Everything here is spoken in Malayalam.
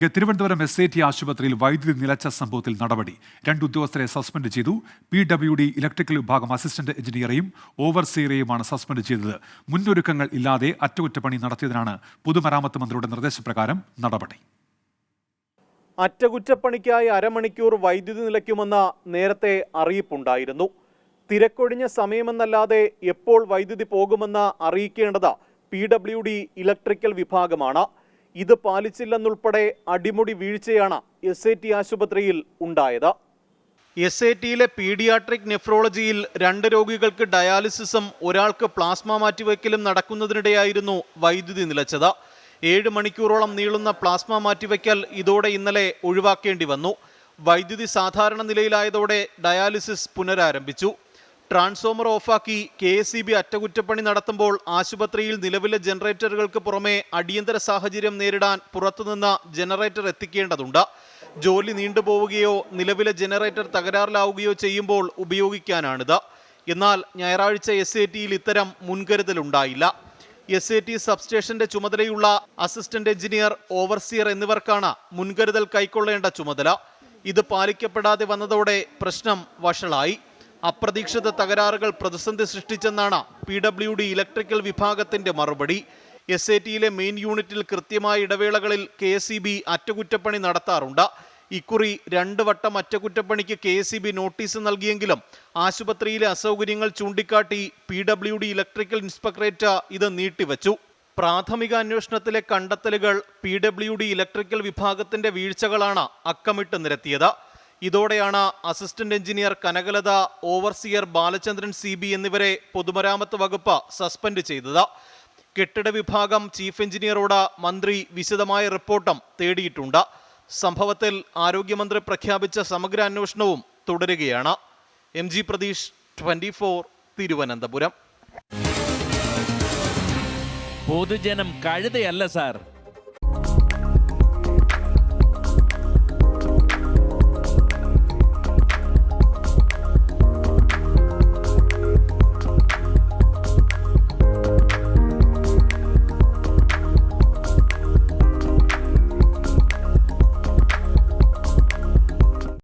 തിരുവനന്തപുരം SAT ആശുപത്രിയിൽ വൈദ്യുതി നിലച്ച സംഭവത്തിൽ നടപടി. 2 ഉദ്യോഗസ്ഥരെ സസ്പെൻഡ് ചെയ്തു. PWD ഇലക്ട്രിക്കൽ വിഭാഗം അസിസ്റ്റന്റ് എഞ്ചിനീയറെയും ഓവർസിയറെയുമാണ് സസ്പെൻഡ് ചെയ്തത്. മുന്നൊരുക്കങ്ങൾ ഇല്ലാതെ അറ്റകുറ്റപ്പണി നടത്തിയതിനാണ് പൊതുമരാമത്ത് മന്ത്രിയുടെ നിർദ്ദേശപ്രകാരം നടപടി. അറ്റകുറ്റപ്പണിക്കായി അരമണിക്കൂർ വൈദ്യുതി നിലയ്ക്കുമെന്ന നേരത്തെ അറിയിപ്പുണ്ടായിരുന്നു. തിരക്കൊഴിഞ്ഞ സമയമെന്നല്ലാതെ എപ്പോൾ വൈദ്യുതി പോകുമെന്ന് അറിയിക്കേണ്ടത് PWD ഇലക്ട്രിക്കൽ വിഭാഗമാണ്. ഇത് പാലിച്ചില്ലെന്നുൾപ്പെടെ അടിമുടി വീഴ്ചയാണ് SAT ആശുപത്രിയിൽ ഉണ്ടായത്. SATയിലെ പീഡിയാട്രിക് നെഫ്രോളജിയിൽ 2 രോഗികൾക്ക് ഡയാലിസിസും ഒരാൾക്ക് പ്ലാസ്മ മാറ്റിവെക്കലും നടക്കുന്നതിനിടെയായിരുന്നു വൈദ്യുതി നിലച്ചത്. 7 മണിക്കൂറോളം നീളുന്ന പ്ലാസ്മ മാറ്റിവെക്കൽ ഇതോടെ ഇന്നലെ ഒഴിവാക്കേണ്ടി വന്നു. വൈദ്യുതി സാധാരണ നിലയിലായതോടെ ഡയാലിസിസ് പുനരാരംഭിച്ചു. ട്രാൻസ്ഫോമർ ഓഫാക്കി KSEB അറ്റകുറ്റപ്പണി നടത്തുമ്പോൾ ആശുപത്രിയിൽ നിലവിലെ ജനറേറ്ററുകൾക്ക് പുറമെ അടിയന്തര സാഹചര്യം നേരിടാൻ പുറത്തുനിന്ന് ജനറേറ്റർ എത്തിക്കേണ്ടതുണ്ട്. ജോലി നീണ്ടുപോവുകയോ നിലവിലെ ജനറേറ്റർ തകരാറിലാവുകയോ ചെയ്യുമ്പോൾ ഉപയോഗിക്കാനാണിത്. എന്നാൽ ഞായറാഴ്ച SATയിൽ ഇത്തരം മുൻകരുതലുണ്ടായില്ല. SAT സബ്സ്റ്റേഷന്റെ ചുമതലയുള്ള അസിസ്റ്റന്റ് എഞ്ചിനീയർ, ഓവർസിയർ എന്നിവർക്കാണ് മുൻകരുതൽ കൈക്കൊള്ളേണ്ട ചുമതല. ഇത് പാലിക്കപ്പെടാതെ വന്നതോടെ പ്രശ്നം വഷളായി. അപ്രതീക്ഷിത തകരാറുകൾ പ്രതിസന്ധി സൃഷ്ടിച്ചെന്നാണ് PWD ഇലക്ട്രിക്കൽ വിഭാഗത്തിന്റെ മറുപടി. SATയിലെ മെയിൻ യൂണിറ്റിൽ കൃത്യമായ ഇടവേളകളിൽ KSEB അറ്റകുറ്റപ്പണി നടത്താറുണ്ട്. ഇക്കുറി 2 വട്ടം അറ്റകുറ്റപ്പണിക്ക് KSEB നോട്ടീസ് നൽകിയെങ്കിലും ആശുപത്രിയിലെ അസൗകര്യങ്ങൾ ചൂണ്ടിക്കാട്ടി PWD ഇലക്ട്രിക്കൽ ഇൻസ്പെക്ടറേറ്റ് ഇത് നീട്ടിവച്ചു. പ്രാഥമിക അന്വേഷണത്തിലെ കണ്ടെത്തലുകൾ PWD ഇലക്ട്രിക്കൽ വിഭാഗത്തിന്റെ വീഴ്ചകളാണ് അക്കമിട്ട് നിരത്തിയത്. ഇതോടെയാണ് assistant engineer Kanakalatha, overseer Balachandran CB എന്നിവരെ പൊതുമരാമത്ത് വകുപ്പ് സസ്പെൻഡ് ചെയ്തത്. കെട്ടിട വിഭാഗം ചീഫ് എഞ്ചിനീയറോട് മന്ത്രി വിശദമായ റിപ്പോർട്ടും തേടിയിട്ടുണ്ട്. സംഭവത്തിൽ ആരോഗ്യമന്ത്രി പ്രഖ്യാപിച്ച സമഗ്ര അന്വേഷണവും തുടരുകയാണ്. MG പ്രതീഷ്, 24, തിരുവനന്തപുരം. പൊതുജനം കഴുതയല്ല സാർ.